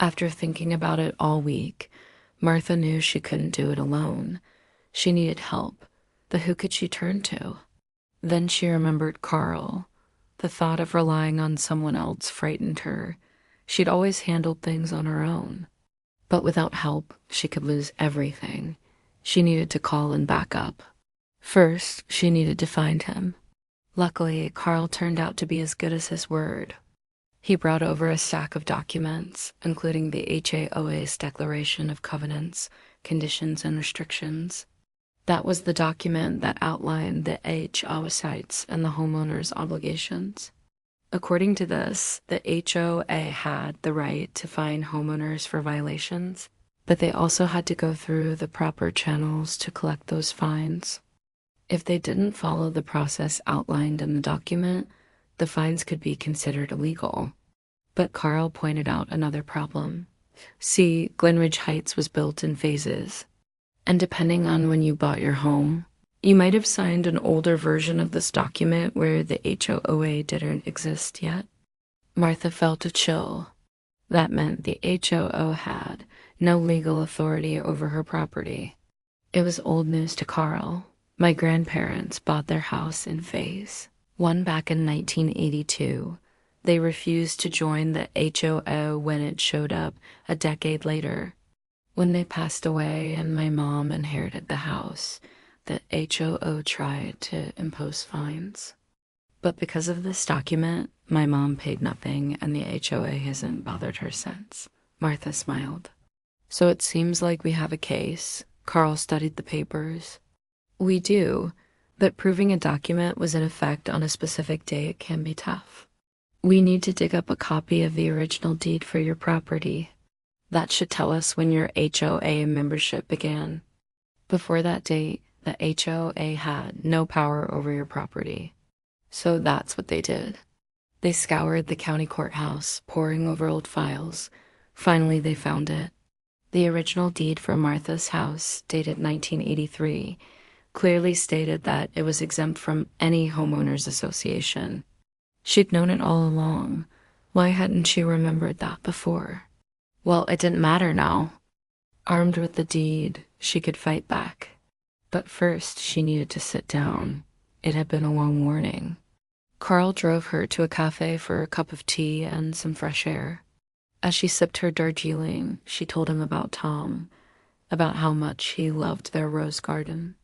After thinking about it all week, Martha knew she couldn't do it alone. She needed help, but who could she turn to? Then she remembered Carl. The thought of relying on someone else frightened her. She'd always handled things on her own. But without help, she could lose everything. She needed to call in backup. First, she needed to find him. Luckily, Carl turned out to be as good as his word. He brought over a stack of documents, including the HOA's Declaration of Covenants, Conditions, and Restrictions. That was the document that outlined the HOA sites and the homeowners' obligations. According to this, the HOA had the right to fine homeowners for violations, but they also had to go through the proper channels to collect those fines. If they didn't follow the process outlined in the document, the fines could be considered illegal. But Carl pointed out another problem. See, Glenridge Heights was built in phases, and depending on when you bought your home, you might have signed an older version of this document where the HOA didn't exist yet. Martha felt a chill. That meant the HOA had no legal authority over her property. It was old news to Carl. My grandparents bought their house in phase one back in 1982. They refused to join the HOA when it showed up a decade later. When they passed away and my mom inherited the house, the HOA tried to impose fines. But because of this document, my mom paid nothing and the HOA hasn't bothered her since. Martha smiled. So it seems like we have a case. Carl studied the papers. We do, but proving a document was in effect on a specific date can be tough. We need to dig up a copy of the original deed for your property. That should tell us when your HOA membership began. Before that date, the HOA had no power over your property. So that's what they did. They scoured the county courthouse, poring over old files. Finally, they found it. The original deed for Martha's house, dated 1983, clearly stated that it was exempt from any homeowners association. She'd known it all along. Why hadn't she remembered that before? Well, it didn't matter now. Armed with the deed, she could fight back. But first, she needed to sit down. It had been a long morning. Carl drove her to a cafe for a cup of tea and some fresh air. As she sipped her Darjeeling, she told him about Tom, about how much he loved their rose garden.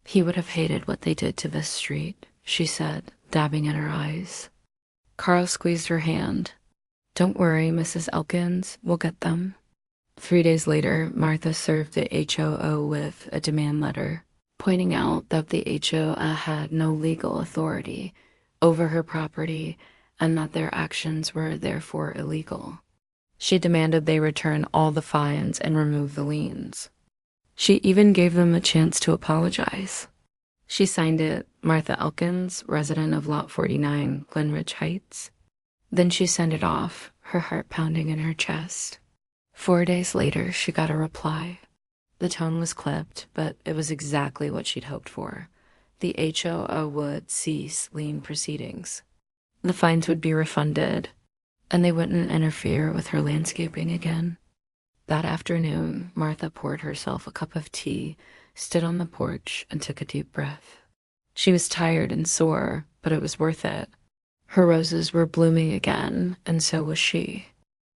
He would have hated what they did to this street, she said, dabbing at her eyes. Carl squeezed her hand. Don't worry, Mrs. Elkins, we'll get them. 3 days later, Martha served the HOA with a demand letter, pointing out that the HOA had no legal authority over her property and that their actions were therefore illegal. She demanded they return all the fines and remove the liens. She even gave them a chance to apologize. She signed it, Martha Elkins, resident of Lot 49, Glenridge Heights. Then she sent it off, her heart pounding in her chest. 4 days later, she got a reply. The tone was clipped, but it was exactly what she'd hoped for. The HOA would cease lien proceedings. The fines would be refunded, and they wouldn't interfere with her landscaping again. That afternoon, Martha poured herself a cup of tea, stood on the porch, and took a deep breath. She was tired and sore, but it was worth it. Her roses were blooming again, and so was she.